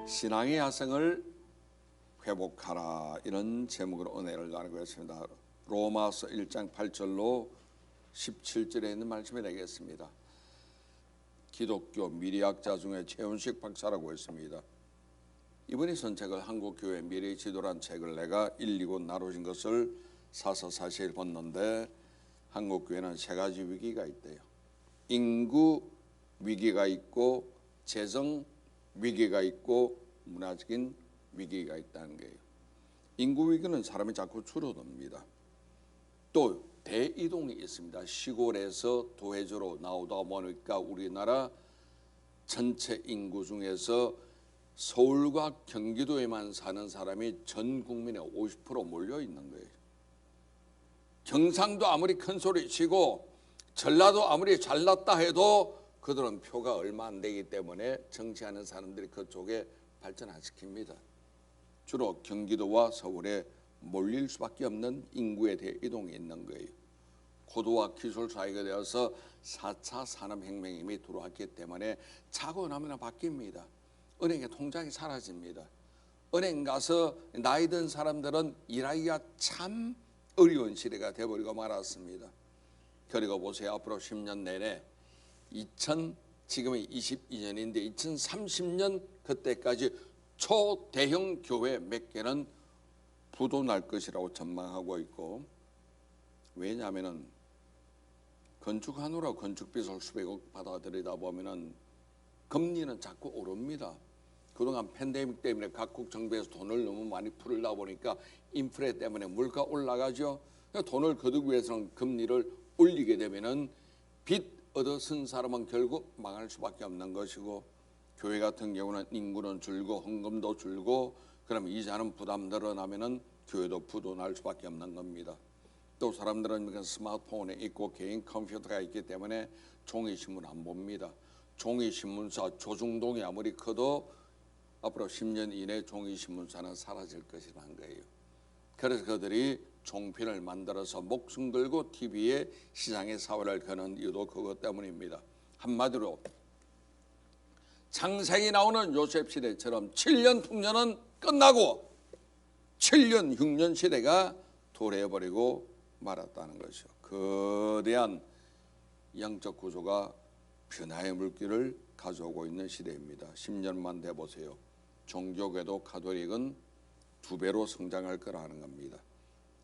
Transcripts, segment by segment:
신앙의 야성을 회복하라, 이런 제목으로 은혜를 나누고 있습니다. 로마서 1장 8절로 17절에 있는 말씀을 내겠습니다. 기독교 미래학자 중에 최훈식 박사라고 있습니다. 이분이 쓴 책을 한국교회 미래의 지도란 책을 내가 일리고 나누신 것을 사서 사실 봤는데, 한국교회는 세 가지 위기가 있대요. 인구 위기가 있고, 재정 위기가 있고, 문화적인 위기가 있다는 거예요. 인구 위기는 사람이 자꾸 줄어듭니다. 또 대이동이 있습니다. 시골에서 도회지로 나오다 보니까 우리나라 전체 인구 중에서 서울과 경기도에만 사는 사람이 전 국민의 50% 몰려 있는 거예요. 경상도 아무리 큰 소리 치고 전라도 아무리 잘났다 해도 그들은 표가 얼마 안 되기 때문에 정치하는 사람들이 그쪽에 발전 안 시킵니다. 주로 경기도와 서울에 몰릴 수밖에 없는 인구에 대해 이동이 있는 거예요. 고도와 기술 사회가 되어서 4차 산업혁명이 이미 들어왔기 때문에 자고 나면 바뀝니다. 은행의 통장이 사라집니다. 은행 가서 나이 든 사람들은 일하기가 참 어려운 시대가 되어버리고 말았습니다. 그리고 보세요. 앞으로 10년 내내 지금이 22년인데 2030년 그때까지 초대형 교회 몇 개는 부도 날 것이라고 전망하고 있고, 왜냐하면 건축하느라 건축비를 수백억 받아들이다 보면은 금리는 자꾸 오릅니다. 그동안 팬데믹 때문에 각국 정부에서 돈을 너무 많이 풀다 보니까 인플레 때문에 물가 올라가죠. 돈을 거두기 위해서는 금리를 올리게 되면은 빚 얻어 쓴 사람은 결국 망할 수밖에 없는 것이고, 교회 같은 경우는 인구는 줄고 헌금도 줄고, 그럼 이자는 부담 늘어나면은 교회도 부도 날 수밖에 없는 겁니다. 또 사람들은 스마트폰에 있고 개인 컴퓨터가 있기 때문에 종이신문 안 봅니다. 종이신문사 조중동이 아무리 커도 앞으로 10년 이내 종이신문사는 사라질 것이라는 거예요. 그래서 그들이 종편을 만들어서 목숨 걸고 TV에 시장의 사활을 거는 이유도 그것 때문입니다. 한마디로 창세기 나오는 요셉 시대처럼 7년 풍년은 끝나고 7년 흉년 시대가 도래해버리고 말았다는 것이죠. 거대한 영적 구조가 변화의 물길을 가져오고 있는 시대입니다. 10년만 돼보세요. 종교계도 가톨릭은 2배로 성장할 거라는 겁니다.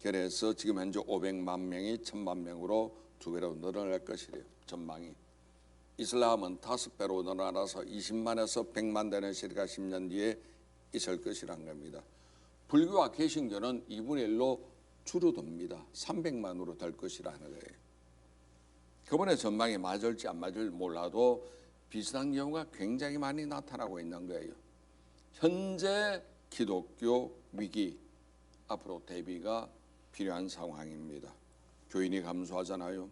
그래서 지금 현재 500만 명이 1000만 명으로 2배로 늘어날 것이래요. 전망이. 이슬람은 5배로 늘어나서 20만에서 100만 되는 시대가 10년 뒤에 있을 것이란 겁니다. 불교와 개신교는 2분의 1로 줄어듭니다. 300만으로 될 것이라는 거예요. 그번에 전망이 맞을지 안 맞을지 몰라도 비슷한 경우가 굉장히 많이 나타나고 있는 거예요. 현재 기독교 위기, 앞으로 대비가 필요한 상황입니다. 교인이 감소하잖아요.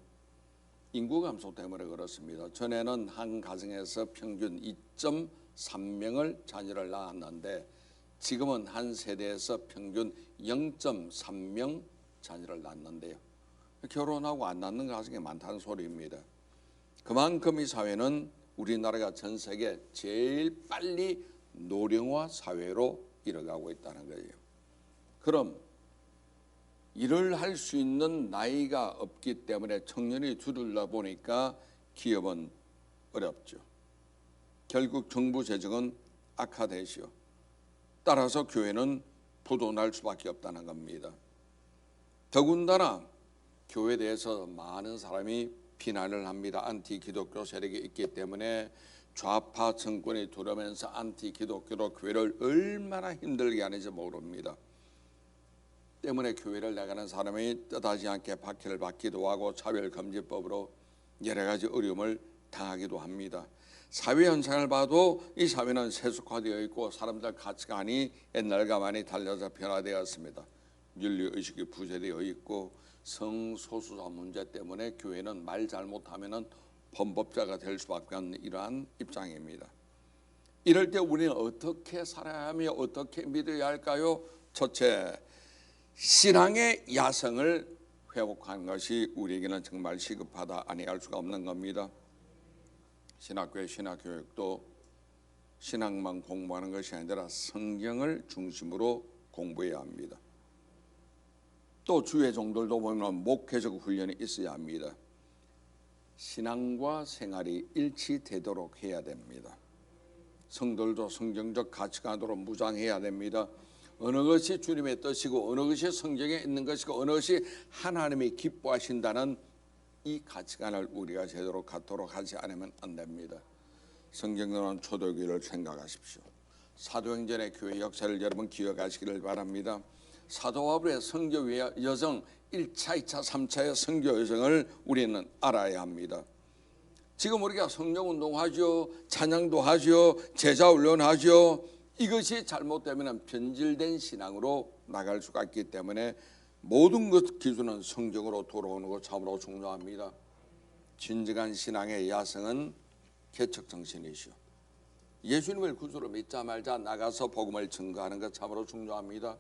인구 감소 때문에 그렇습니다. 전에는 한 가정에서 평균 2.3명을 자녀를 낳았는데 지금은 한 세대에서 평균 0.3명 자녀를 낳는데요. 결혼하고 안 낳는 가정이 많다는 소리입니다. 그만큼 이 사회는 우리나라가 전 세계 제일 빨리 노령화 사회로 이뤄가고 있다는 거예요. 그럼 일을 할 수 있는 나이가 없기 때문에 청년이 줄다 보니까 기업은 어렵죠. 결국 정부 재정은 악화되시오. 따라서 교회는 부도 날 수밖에 없다는 겁니다. 더군다나 교회에 대해서 많은 사람이 비난을 합니다. 안티 기독교 세력이 있기 때문에 좌파 정권이 들어오면서 안티 기독교로 교회를 얼마나 힘들게 하는지 모릅니다. 때문에 교회를 나가는 사람이 뜻하지 않게 박해를 받기도 하고 차별금지법으로 여러 가지 어려움을 당하기도 합니다. 사회 현상을 봐도 이 사회는 세속화되어 있고 사람들 가치관이 옛날과 많이 달라져 변화되었습니다. 윤리의식이 부재되어 있고 성소수자 문제 때문에 교회는 말 잘못하면 범법자가 될 수밖에 없는 이러한 입장입니다. 이럴 때 우리는 어떻게 살아야 하며 어떻게 믿어야 할까요? 첫째, 신앙의 야성을 회복하는 것이 우리에게는 정말 시급하다, 아니할 수가 없는 겁니다. 신학교의 신학교육도 신앙만 공부하는 것이 아니라 성경을 중심으로 공부해야 합니다. 또 주의 종들도 보면 목회적 훈련이 있어야 합니다. 신앙과 생활이 일치되도록 해야 됩니다. 성도들도 성경적 가치관으로 무장해야 됩니다. 어느 것이 주님의 뜻이고 어느 것이 성경에 있는 것이고 어느 것이 하나님이 기뻐하신다는 이 가치관을 우리가 제대로 갖도록 하지 않으면 안 됩니다. 성경으로는 초대교회를 생각하십시오. 사도행전의 교회 역사를 여러분 기억하시기를 바랍니다. 사도 바울의 선교 여정 1차, 2차, 3차의 선교 여정을 우리는 알아야 합니다. 지금 우리가 성령운동 하죠, 찬양도 하죠, 제자훈련 하죠. 이것이 잘못되면 변질된 신앙으로 나갈 수가 있기 때문에 모든 것 기준은 성경으로 돌아오는 것 참으로 중요합니다. 진정한 신앙의 야성은 개척정신이시오. 예수님을 구주로 믿자 말자 나가서 복음을 증거하는 것 참으로 중요합니다.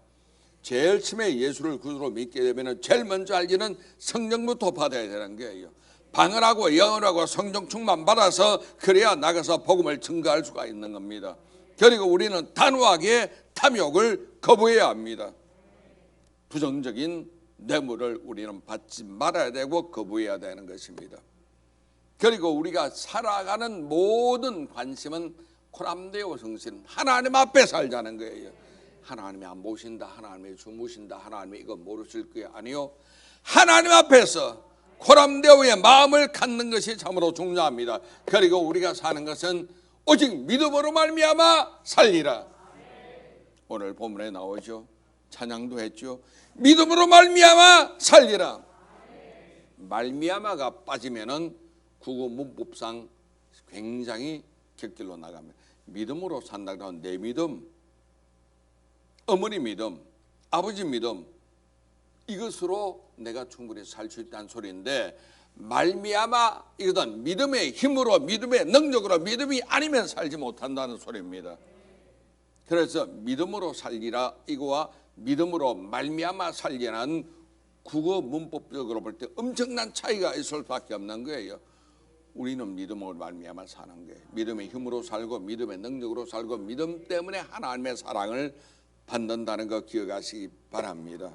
제일 처음에 예수를 구주로 믿게 되면 제일 먼저 알기는 성령부터 받아야 되는 거예요. 방언하고 영언하고 성령 충만 받아서 그래야 나가서 복음을 증거할 수가 있는 겁니다. 그리고 우리는 단호하게 탐욕을 거부해야 합니다. 부정적인 뇌물을 우리는 받지 말아야 되고 거부해야 되는 것입니다. 그리고 우리가 살아가는 모든 관심은 코람데오 정신, 하나님 앞에 살자는 거예요. 하나님이 안 보신다, 하나님이 주무신다, 하나님이 이거 모르실 거예요. 아니요, 하나님 앞에서 코람데오의 마음을 갖는 것이 참으로 중요합니다. 그리고 우리가 사는 것은 오직 믿음으로 말미암아 살리라. 오늘 본문에 나오죠. 찬양도 했죠. 믿음으로 말미암아 살리라. 말미암아가 빠지면은 국어 문법상 굉장히 곁길로 나갑니다. 믿음으로 산다고 하면 내 믿음, 어머니 믿음, 아버지 믿음, 이것으로 내가 충분히 살 수 있다는 소리인데, 말미암아 이거는 믿음의 힘으로, 믿음의 능력으로, 믿음이 아니면 살지 못한다는 소리입니다. 그래서 믿음으로 살리라 이거와 믿음으로 말미암아 살리라는 국어 문법적으로 볼 때 엄청난 차이가 있을 수밖에 없는 거예요. 우리는 믿음으로 말미암아 사는 거예요. 믿음의 힘으로 살고 믿음의 능력으로 살고 믿음 때문에 하나님의 사랑을 받는다는 거 기억하시기 바랍니다.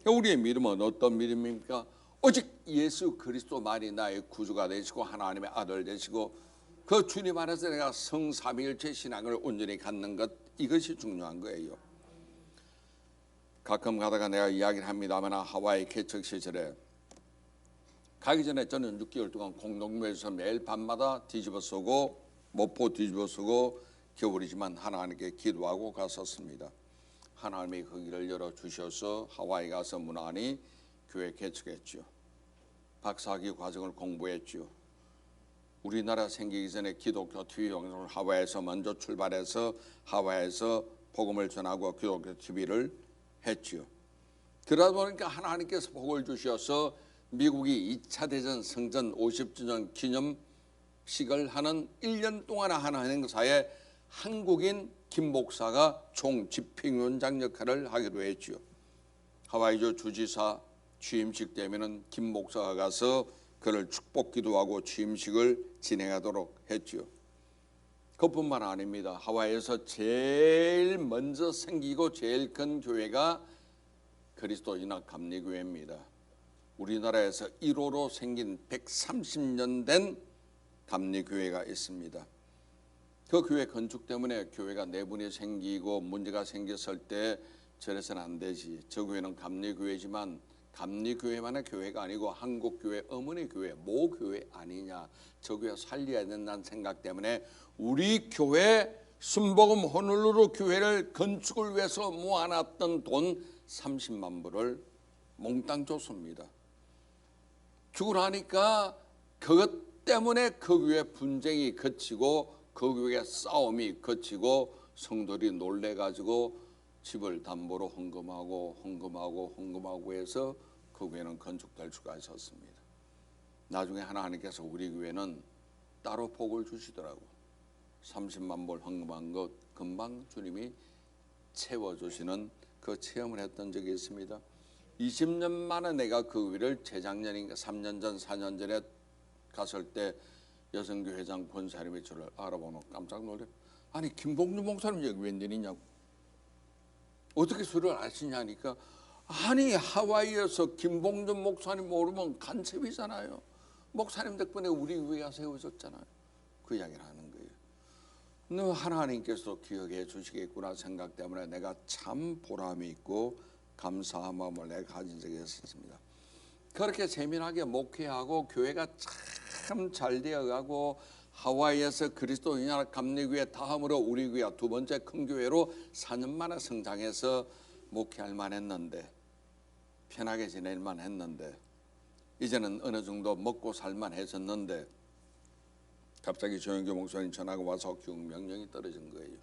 우리의 믿음은 어떤 믿음입니까? 오직 예수 그리스도만이 나의 구주가 되시고 하나님의 아들 되시고 그 주님 안에서 내가 성삼위일체 신앙을 온전히 갖는 것, 이것이 중요한 거예요. 가끔 가다가 내가 이야기를 합니다만 하와이 개척 시절에 가기 전에 저는 6개월 동안 공동묘에서 매일 밤마다 뒤집어 쓰고 모포 뒤집어 쓰고 겨울이지만 하나님께 기도하고 갔었습니다. 하나님이 그 길을 열어주셔서 하와이 가서 무난히 교회 개척했죠. 박사학위 과정을 공부했죠. 우리나라 생기기 전에 기독교 TV를 하와이에서 먼저 출발해서 하와이에서 복음을 전하고 기독교 TV를 했죠. 그러다 보니까 하나님께서 복을 주셔서 미국이 2차 대전 성전 50주년 기념식을 하는 1년 동안 하는 행사에 한국인 김 목사가 총 집행위원장 역할을 하기로 했죠. 하와이주 주지사 취임식 때면은 김 목사가 가서 그를 축복 기도하고 취임식을 진행하도록 했죠. 그뿐만 아닙니다. 하와이에서 제일 먼저 생기고 제일 큰 교회가 그리스도인학 감리교회입니다. 우리나라에서 1호로 생긴 130년 된 감리교회가 있습니다. 그 교회 건축 때문에 교회가 내분이 생기고 문제가 생겼을 때 저래서는 안 되지. 저 교회는 감리교회지만 감리교회만의 교회가 아니고 한국교회, 어머니교회, 모교회 아니냐. 저 교회 살려야 된다는 생각 때문에 우리 교회 순복음 호놀루루 교회를 건축을 위해서 모아놨던 돈 30만 불을 몽땅 줬습니다. 주고 나니까 그것 때문에 그 교회 분쟁이 그치고 그 교회 싸움이 그치고 성도들이 놀래가지고 집을 담보로 헌금하고 해서 그 교회는 건축될 수가 있었습니다. 나중에 하나님께서 우리 교회는 따로 복을 주시더라고. 30만 불 헌금한 것 금방 주님이 채워주시는 그 체험을 했던 적이 있습니다. 20년 만에 내가 그 교회를 재작년인가 3년 전 4년 전에 갔을 때 여성교회장 권사님이 저를 알아보고 깜짝 놀래. 아니 김봉준 목사님 여기 웬일이냐고. 어떻게 술을 아시냐니까 아니 하와이에서 김봉준 목사님 모르면 간첩이잖아요. 목사님 덕분에 우리 교회가 세워졌잖아요. 그 이야기를 하는 거예요. 너 하나님께서 기억해 주시겠구나 생각 때문에 내가 참 보람이 있고 감사한 마음을 내가 가진 적이 있었습니다. 그렇게 세밀하게 목회하고 교회가 참 잘 되어가고 하와이에서 그리스도인연합 감리교회 다음으로 우리 교회가 두 번째 큰 교회로 4년 만에 성장해서 목회할 만했는데 편하게 지낼 만했는데 이제는 어느 정도 먹고 살만해졌는데 갑자기 조영교 목사님 전화가 와서 교육 명령이 떨어진 거예요.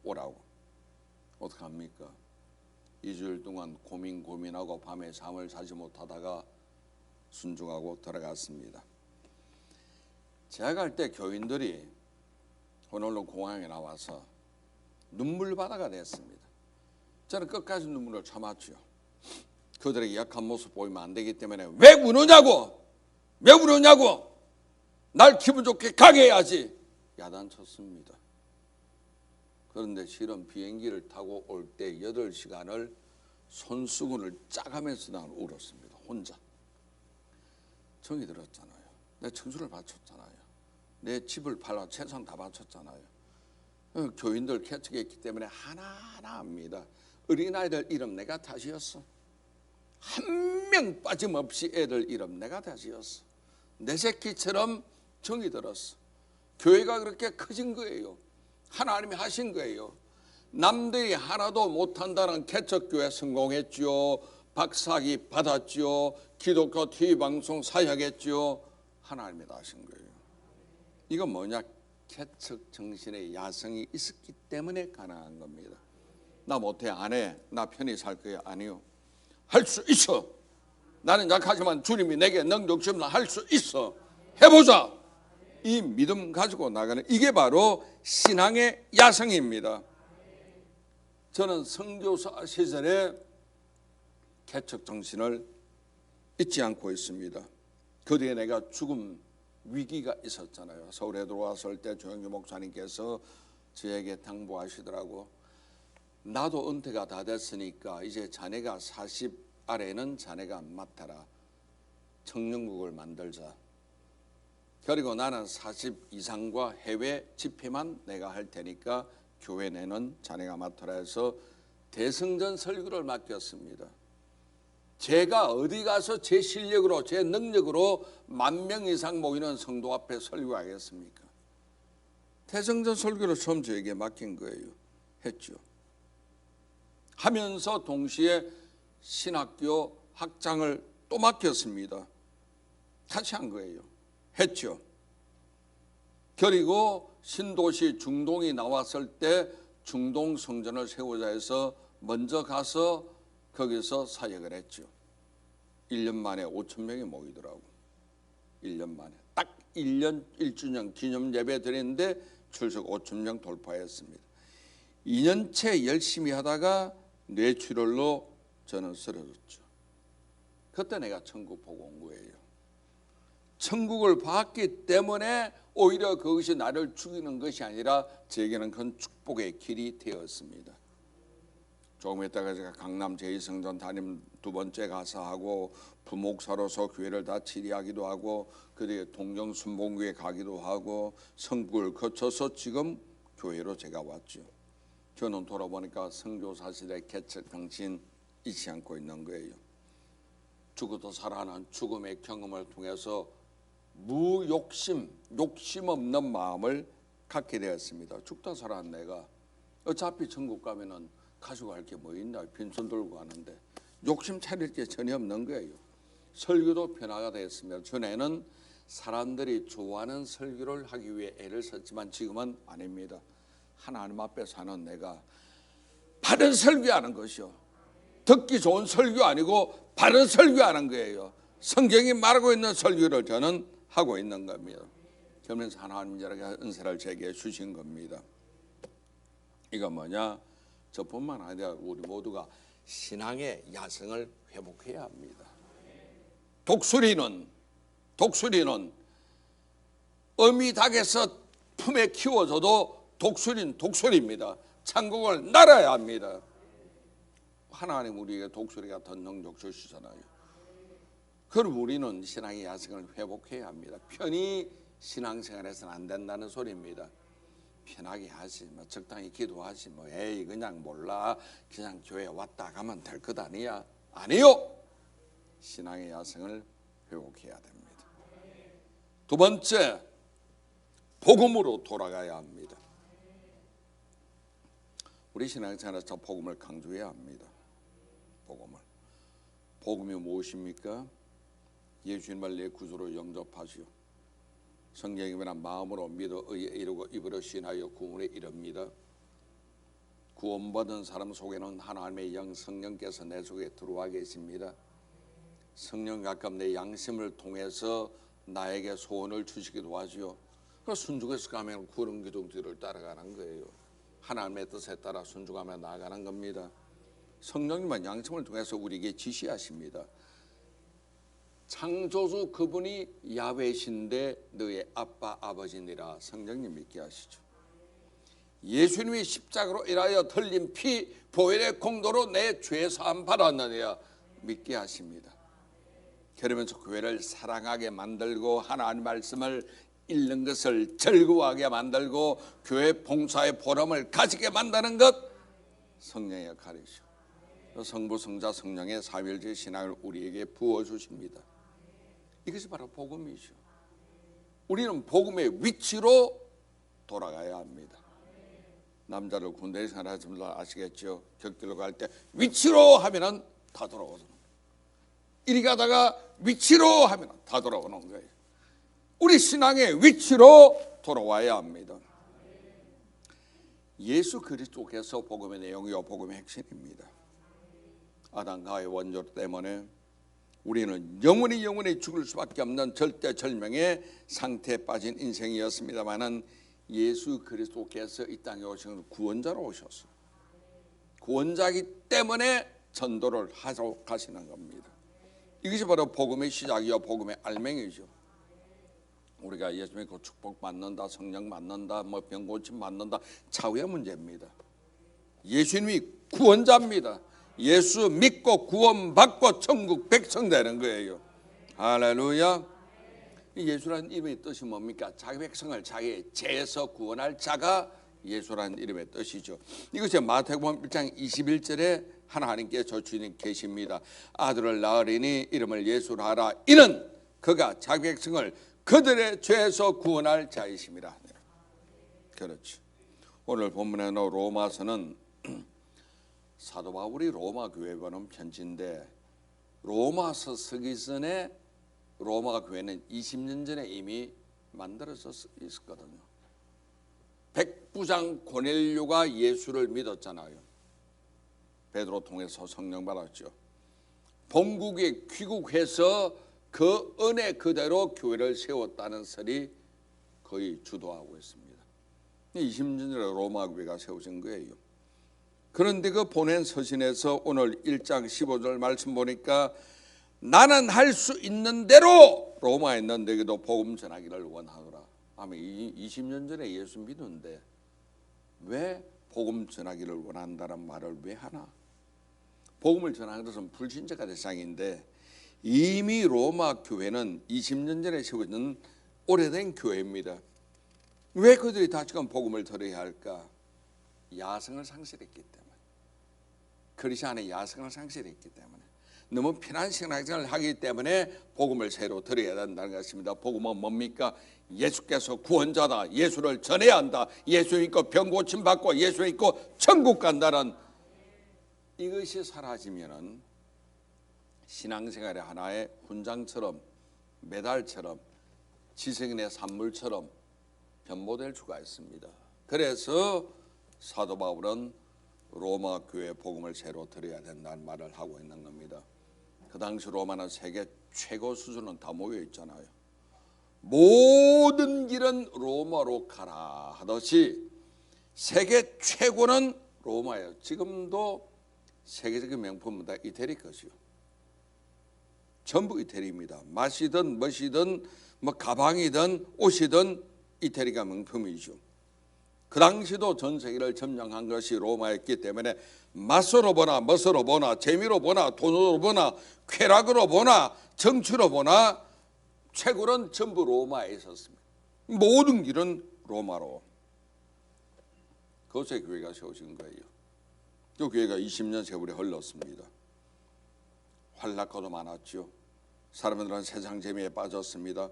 오라고. 어떡합니까? 2주일 동안 고민하고 밤에 잠을 자지 못하다가 순종하고 들어갔습니다. 제가 갈 때 교인들이 호놀루 공항에 나와서 눈물바다가 됐습니다. 저는 끝까지 눈물을 참았죠. 그들의 약한 모습 보이면 안 되기 때문에 왜 우느냐고! 왜 우느냐고! 날 기분 좋게 가게 해야지! 야단쳤습니다. 그런데 실은 비행기를 타고 올 때 8시간을 손수건을 짜가면서 난 울었습니다. 혼자. 정이 들었잖아요. 내 청춘을 바쳤잖아요. 내 집을 팔아 재산 다 바쳤잖아요. 교인들 개척했기 때문에 하나하나 압니다. 어린아이들 이름 내가 다 지었어. 한 명 빠짐없이 애들 이름 내가 다 지었어. 내 새끼처럼 정이 들었어. 교회가 그렇게 커진 거예요. 하나님이 하신 거예요. 남들이 하나도 못한다는 개척교회 성공했지요. 박사학위 받았지요. 기독교 TV방송 사역했지요. 하나님이 다 하신 거예요. 이건 뭐냐? 개척 정신의 야성이 있었기 때문에 가능한 겁니다. 나 못해 안 해. 나 편히 살 거야. 아니요. 할 수 있어. 나는 약하지만 주님이 내게 능력 주면 할 수 있어. 해보자. 이 믿음 가지고 나가는 이게 바로 신앙의 야성입니다. 저는 선교사 시절에 개척 정신을 잊지 않고 있습니다. 그 뒤에 내가 죽음 위기가 있었잖아요. 서울에 들어왔을 때 조영규 목사님께서 저에게 당부하시더라고. 나도 은퇴가 다 됐으니까 이제 자네가 40 아래는 자네가 맡아라. 청년국을 만들자. 그리고 나는 40 이상과 해외 집회만 내가 할 테니까 교회 내는 자네가 맡아라 해서 대성전 설교를 맡겼습니다. 제가 어디 가서 제 실력으로 제 능력으로 10,000명 이상 모이는 성도 앞에 설교하겠습니까? 대성전 설교를 처음 저에게 맡긴 거예요. 했죠. 하면서 동시에 신학교 학장을 또 맡겼습니다. 같이 한 거예요. 했죠. 그리고 신도시 중동이 나왔을 때 중동 성전을 세우자 해서 먼저 가서 거기서 사역을 했죠. 1년 만에 5,000명이 모이더라고. 1년 만에. 딱 1년 1주년 기념 예배 드렸는데 출석 5,000명 돌파했습니다. 2년째 열심히 하다가 뇌출혈로 저는 쓰러졌죠. 그때 내가 천국 보고 온 거예요. 천국을 봤기 때문에 오히려 그것이 나를 죽이는 것이 아니라 제게는 그건 축복의 길이 되었습니다. 조금 있다가 제가 강남 제2성전 담임 2번째 가사하고 부목사로서 교회를 다 치리하기도 하고 그뒤에 동정순복교회 가기도 하고 성국을 거쳐서 지금 교회로 제가 왔죠. 저는 돌아보니까 선교사실의 개척 정신 잊지 않고 있는 거예요. 죽어도 살아난 죽음의 경험을 통해서 무욕심, 욕심 없는 마음을 갖게 되었습니다. 죽다 살아난 내가 어차피 천국 가면은 가지고 갈 게 뭐 있나 빈손 들고 가는데 욕심 차릴 게 전혀 없는 거예요. 설교도 변화가 되었습니다. 전에는 사람들이 좋아하는 설교를 하기 위해 애를 썼지만 지금은 아닙니다. 하나님 앞에 사는 내가 바른 설교하는 것이요. 듣기 좋은 설교 아니고 바른 설교하는 거예요. 성경이 말하고 있는 설교를 저는 하고 있는 겁니다. 그러면서 하나님 여러 가지 은혜를 제게 주신 겁니다. 이거 뭐냐? 저뿐만 아니라 우리 모두가 신앙의 야성을 회복해야 합니다. 독수리는 어미 닭에서 품에 키워져도 독수리입니다. 천국을 날아야 합니다. 하나님 우리에게 독수리 같은 능력 주시잖아요. 그럼 우리는 신앙의 야성을 회복해야 합니다. 편히 신앙생활에서는 안 된다는 소리입니다. 편하게 하지, 적당히 기도하지, 에이 그냥 몰라, 그냥 교회 왔다 가면 될 것 아니야. 아니요. 신앙의 야성을 회복해야 됩니다. 두 번째, 복음으로 돌아가야 합니다. 우리 신앙생활에서 복음을 강조해야 합니다. 복음이 무엇입니까? 예수님을 내 구주로 영접하시오. 성경에 보면 마음으로 믿어 의에 이르고 입으로 신하여 구원에 이릅니다. 구원받은 사람 속에는 하나님의 영 성령께서 내 속에 들어와 계십니다. 성령 가끔 내 양심을 통해서 나에게 소원을 주시기도 하지요. 그 순종해서 가면 구름 기둥 뒤를 따라가는 거예요. 하나님의 뜻에 따라 순종하며 나아가는 겁니다. 성령님은 양심을 통해서 우리에게 지시하십니다. 창조주 그분이 야훼신데 너의 아빠 아버지니라. 성령님 믿게 하시죠. 예수님이 십자가로 인하여 흘린 피 보혈의 공로로 내 죄 사함 받았느냐 믿게 하십니다. 그러면서 교회를 사랑하게 만들고 하나님 말씀을 읽는 것을 즐거워하게 만들고 교회 봉사의 보람을 가지게 만드는 것 성령의 역할이죠. 성부 성자 성령의 삼위일체 신앙을 우리에게 부어주십니다. 이것이 바로 복음이죠. 우리는 복음의 위치로 돌아가야 합니다. 남자를 군대에 생활하시면 아시겠죠. 격길로 갈 때 위치로 하면은 다 돌아오는 거예요. 이리 가다가 위치로 하면 다 돌아오는 거예요. 우리 신앙의 위치로 돌아와야 합니다. 예수 그리스도께서 복음의 내용이요 복음의 핵심입니다. 아담과의 원죄 때문에 우리는 영원히 죽을 수밖에 없는 절대절명의 상태에 빠진 인생이었습니다마는 예수 그리스도께서 이 땅에 오신 구원자로 오셨어요. 구원자이기 때문에 전도를 하러 가시는 겁니다. 이것이 바로 복음의 시작이요 복음의 알맹이죠. 우리가 예수 믿고 축복 받는다, 성령 받는다, 병 고침 받는다 차후의 문제입니다. 예수님이 구원자입니다. 예수 믿고 구원받고 천국 백성 되는 거예요. 할렐루야. 예수라는 이름의 뜻이 뭡니까? 자기 백성을 자기의 죄에서 구원할 자가 예수라는 이름의 뜻이죠. 이것이 마태복음 1장 21절에 하나님께 저 주님 계십니다. 아들을 낳으리니 이름을 예수로 하라. 이는 그가 자기 백성을 그들의 죄에서 구원할 자이심이라. 그렇지. 오늘 본문에 나온 로마서는 사도 바울이 로마 교회에 보낸 편지인데 로마서 쓰기 전에 로마 교회는 20년 전에 이미 만들어져 있었거든요. 백부장 고넬료가 예수를 믿었잖아요. 베드로 통해서 성령 받았죠. 본국에 귀국해서 그 은혜 그대로 교회를 세웠다는 설이 거의 주도하고 있습니다. 20년 전에 로마 교회가 세워진 거예요. 그런데 그 보낸 서신에서 오늘 1장 15절 말씀 보니까 나는 할 수 있는 대로 로마에 있는 너에게도 복음 전하기를 원하노라. 아마 20년 전에 예수 믿는데 왜 복음 전하기를 원한다는 말을 왜 하나? 복음을 전하는 것은 불신자가 대상인데 이미 로마 교회는 20년 전에 세워진 오래된 교회입니다. 왜 그들이 다시금 복음을 들어야 할까? 야성을 상실했기 때문에. 크리스천의 야성을 상실했기 때문에. 너무 편한 신앙생활을 하기 때문에 복음을 새로 들어야 된다는 것입니다. 복음은 뭡니까? 예수께서 구원자다. 예수를 전해야 한다. 예수 믿고 병 고침 받고 예수 믿고 천국 간다는 이것이 사라지면은 신앙생활의 하나의 훈장처럼 메달처럼 지성인의 산물처럼 변모될 수가 있습니다. 그래서 사도 바울은 로마 교회 복음을 새로 들어야 된다는 말을 하고 있는 겁니다. 그 당시 로마는 세계 최고 수준은 다 모여 있잖아요. 모든 길은 로마로 가라 하듯이 세계 최고는 로마예요. 지금도 세계적인 명품은 다 이태리 것이요. 전부 이태리입니다. 맛이든 멋이든 뭐 가방이든 옷이든 이태리가 명품이죠. 그 당시도 전 세계를 점령한 것이 로마였기 때문에 맛으로 보나 멋으로 보나 재미로 보나 돈으로 보나 쾌락으로 보나 정치로 보나 최고는 전부 로마에 있었습니다. 모든 길은 로마로. 그것에 교회가 세워진 거예요. 그 교회가 20년 세월이 흘렀습니다. 환락과도 많았죠. 사람들은 세상 재미에 빠졌습니다.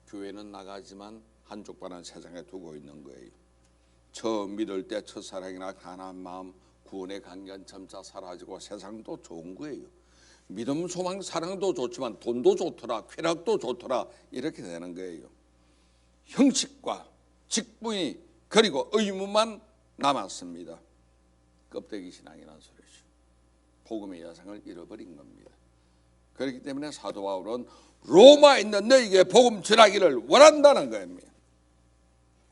교회는 나가지만 한쪽 발은 세상에 두고 있는 거예요. 처음 믿을 때 첫사랑이나 가난한 마음, 구원의 강견 점차 사라지고 세상도 좋은 거예요. 믿음, 소망, 사랑도 좋지만 돈도 좋더라, 쾌락도 좋더라, 이렇게 되는 거예요. 형식과 직분이 그리고 의무만 남았습니다. 껍데기 신앙이라는 소리죠. 복음의 여상을 잃어버린 겁니다. 그렇기 때문에 사도 바울은 로마에 있는 너희에게 복음 전하기를 원한다는 겁니다.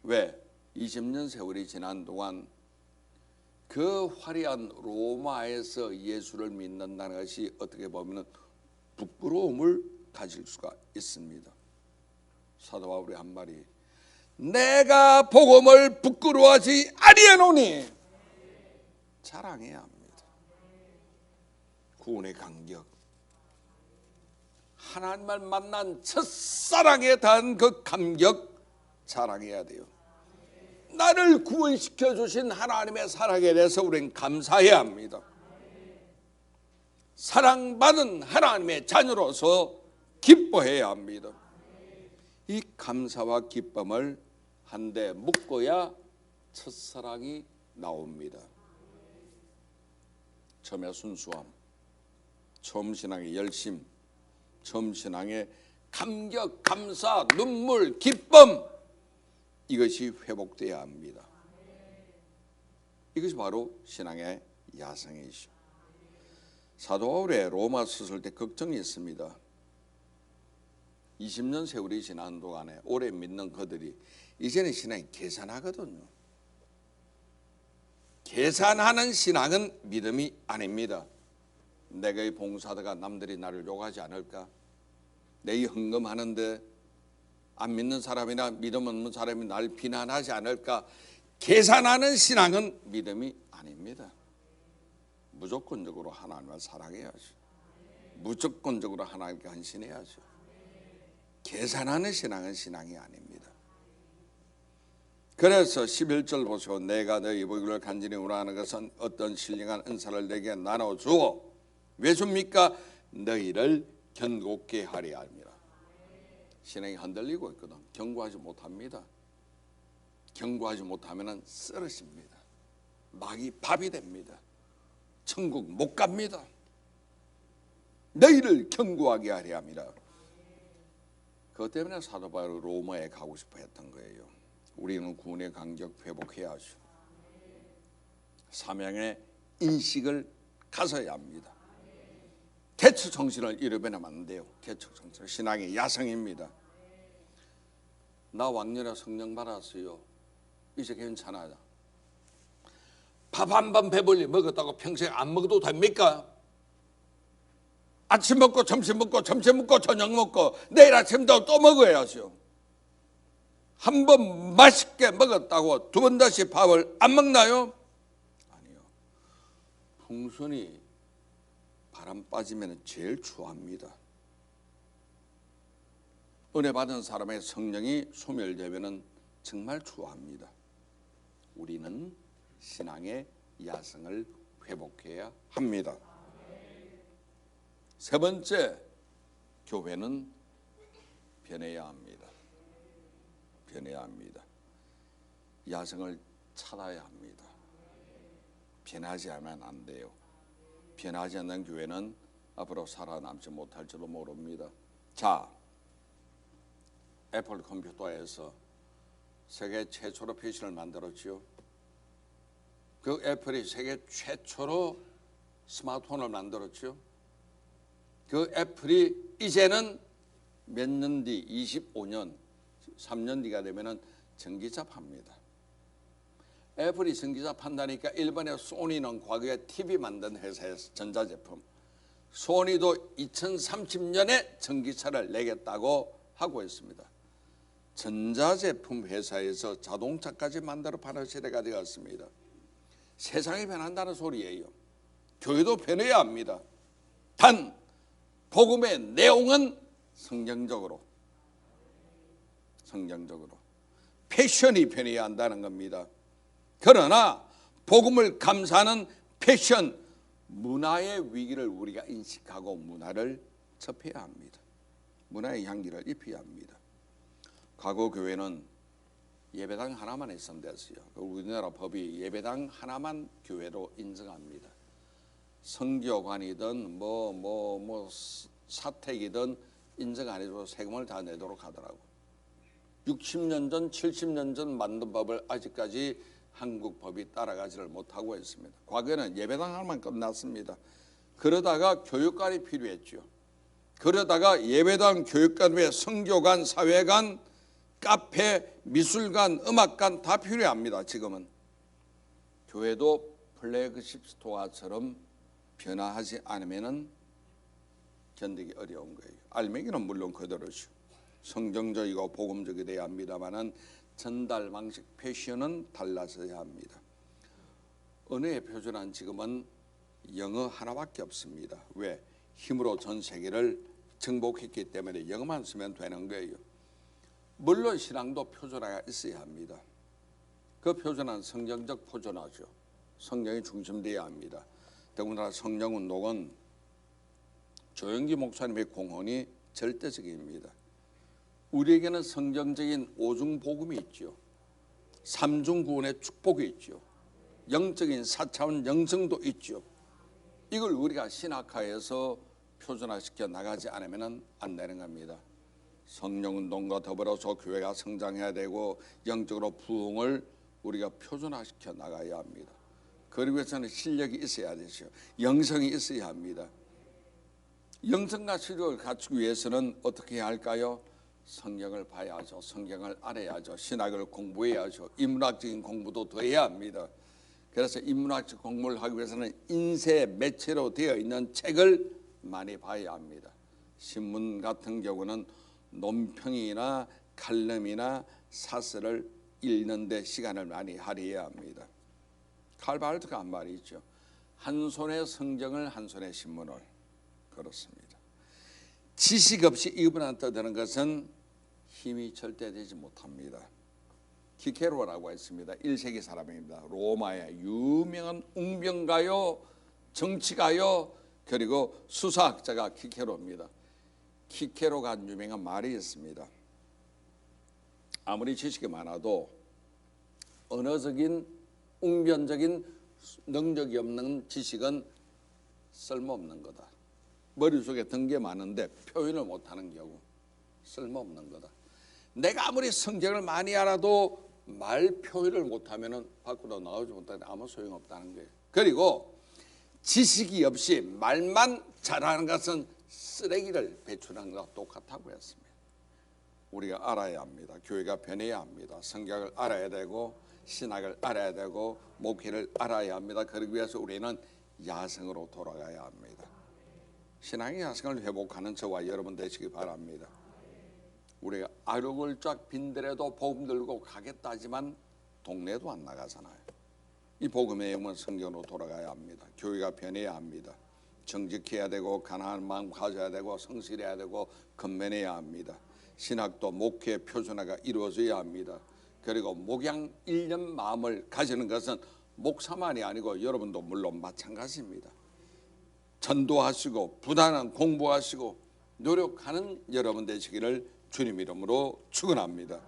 왜? 20년 세월이 지난 동안 그 화려한 로마에서 예수를 믿는다는 것이 어떻게 보면 부끄러움을 가질 수가 있습니다. 사도 바울의 한 말이 내가 복음을 부끄러워하지 아니하노니 자랑해야 합니다. 구원의 간격, 하나님을 만난 첫사랑에 대한 그 감격 자랑해야 돼요. 나를 구원시켜 주신 하나님의 사랑에 대해서 우리는 감사해야 합니다. 사랑받은 하나님의 자녀로서 기뻐해야 합니다. 이 감사와 기쁨을 한데 묶어야 첫사랑이 나옵니다. 처음에 순수함, 처음 신앙의 열심, 처음 신앙의 감격, 감사, 눈물, 기쁨, 이것이 회복돼야 합니다. 이것이 바로 신앙의 야성이죠. 사도 바울의 로마서 쓸 때 걱정이 있습니다. 20년 세월이 지난 동안에 오래 믿는 그들이 이제는 신앙이 계산하거든요. 계산하는 신앙은 믿음이 아닙니다. 내가 이 봉사하다가 남들이 나를 욕하지 않을까? 내 이 헌금하는데 안 믿는 사람이나 믿음 없는 사람이 날 비난하지 않을까? 계산하는 신앙은 믿음이 아닙니다. 무조건적으로 하나님을 사랑해야죠. 무조건적으로 하나님께 헌신해야죠. 계산하는 신앙은 신앙이 아닙니다. 그래서 11절 보시고 내가 너희 보기를 간절히 원하는 것은 어떤 신령한 은사를 내게 나눠주어 왜 줍니까? 너희를 견고케 하려 합니다. 신앙이 흔들리고 있거든. 견고하지 못합니다. 견고하지 못하면 쓰러집니다. 막이 밥이 됩니다. 천국 못 갑니다. 너희를 견고하게 하려 합니다. 그것 때문에 사도 바울이 로마에 가고 싶어 했던 거예요. 우리는 구원의 간격 회복해야 하죠. 사명의 인식을 가져야 합니다. 개척 정신을 잃어버리면 안 돼요. 개척 정신, 신앙의 야성입니다. 나 왕년에 성령 받았어요. 이제 괜찮아요. 밥 한 번 배불리 먹었다고 평생 안 먹어도 됩니까? 아침 먹고 점심 먹고 점심 먹고 저녁 먹고 내일 아침도 또 먹어야죠. 한 번 맛있게 먹었다고 두 번 다시 밥을 안 먹나요? 아니요. 풍선이 바람 빠지면 제일 추합니다. 은혜 받은 사람의 성령이 소멸되면 정말 추합니다. 우리는 신앙의 야성을 회복해야 합니다. 세 번째, 교회는 변해야 합니다. 변해야 합니다. 야성을 찾아야 합니다. 변하지 않으면 안 돼요. 변하지 않는 교회는 앞으로 살아남지 못할지도 모릅니다. 자, 애플 컴퓨터에서 세계 최초로 PC를 만들었죠. 그 애플이 세계 최초로 스마트폰을 만들었죠. 그 애플이 이제는 몇 년 뒤, 25년, 3년 뒤가 되면은 전기차 팝니다. 애플이 전기차 판다니까 일본의 소니는 과거에 TV 만든 회사에서 전자제품, 소니도 2030년에 전기차를 내겠다고 하고 있습니다. 전자제품 회사에서 자동차까지 만들어 파는 시대가 되었습니다. 세상이 변한다는 소리예요. 교회도 변해야 합니다. 단 복음의 내용은 성경적으로 패션이 변해야 한다는 겁니다. 그러나 복음을 감사하는 패션, 문화의 위기를 우리가 인식하고 문화를 접해야 합니다. 문화의 향기를 입혀야 합니다. 과거 교회는 예배당 하나만 있으면 됐어요. 우리나라 법이 예배당 하나만 교회로 인정합니다. 성교관이든 사택이든 인정 안 해도 세금을 다 내도록 하더라고. 60년 전, 70년 전 만든 법을 아직까지 한국 법이 따라가지를 못하고 있습니다. 과거에는 예배당 하나만 끝났습니다. 그러다가 교육관이 필요했죠. 그러다가 예배당, 교육관 외에 성교관, 사회관, 카페, 미술관, 음악관 다 필요합니다. 지금은 교회도 플래그십 스토어처럼 변화하지 않으면 견디기 어려운 거예요. 알맹이는 물론 그대로죠. 성경적이고 복음적이 돼야 합니다만은 전달 방식, 패션은 달라져야 합니다. 언어의 표준은 지금은 영어 하나밖에 없습니다. 왜? 힘으로 전 세계를 정복했기 때문에 영어만 쓰면 되는 거예요. 물론 신앙도 표준화가 있어야 합니다. 그 표준화는 성경적 표준화죠. 성경이 중심되어야 합니다. 더군다나 성령운동은 조영기 목사님의 공헌이 절대적입니다. 우리에게는 성경적인 오중복음이 있죠. 삼중구원의 축복이 있죠. 영적인 4차원 영성도 있죠. 이걸 우리가 신학화해서 표준화시켜 나가지 않으면 안 되는 겁니다. 성령운동과 더불어서 교회가 성장해야 되고 영적으로 부흥을 우리가 표준화시켜 나가야 합니다. 그러기 위해서는 실력이 있어야 되죠. 영성이 있어야 합니다. 영성과 실력을 갖추기 위해서는 어떻게 해야 할까요? 성경을 봐야죠. 성경을 알아야죠. 신학을 공부해야죠. 인문학적인 공부도 더 해야 합니다. 그래서 인문학적 공부를 하기 위해서는 인쇄 매체로 되어 있는 책을 많이 봐야 합니다. 신문 같은 경우는 논평이나 칼럼이나 사설을 읽는 데 시간을 많이 할애해야 합니다. 칼바르트가 한 말이 있죠. 한 손에 성경을 한 손에 신문을. 그렇습니다. 지식 없이 입을 떠드는 것은 힘이 절대 되지 못합니다. 키케로라고 했습니다. 1세기 사람입니다. 로마의 유명한 웅변가요, 정치가요, 그리고 수사학자가 키케로입니다. 키케로가 한 유명한 말이 있습니다. 아무리 지식이 많아도 언어적인 웅변적인 능력이 없는 지식은 쓸모없는 거다. 머릿속에 든 게 많은데 표현을 못하는 경우 쓸모없는 거다. 내가 아무리 성경을 많이 알아도 말 표현을 못하면 밖으로 나오지 못하는데 아무 소용없다는 거예요. 그리고 지식이 없이 말만 잘하는 것은 쓰레기를 배출하는 것과 똑같다고 했습니다. 우리가 알아야 합니다. 교회가 변해야 합니다. 성경을 알아야 되고 신학을 알아야 되고 목회를 알아야 합니다. 그러기 위해서 우리는 야성으로 돌아가야 합니다. 신앙의 야성을 회복하는 저와 여러분 되시기 바랍니다. 우리가 아력을 쫙 빈들에도 복음 들고 가겠다 하지만 동네도 안 나가잖아요. 이 복음의 영은 성경으로 돌아가야 합니다. 교회가 변해야 합니다. 정직해야 되고 가난한 마음 가져야 되고 성실해야 되고 건면해야 합니다. 신학도 목회 표준화가 이루어져야 합니다. 그리고 목양 1년 마음을 가지는 것은 목사만이 아니고 여러분도 물론 마찬가지입니다. 전도하시고 부단한 공부하시고 노력하는 여러분 되시기를 주님 이름으로 축원합니다.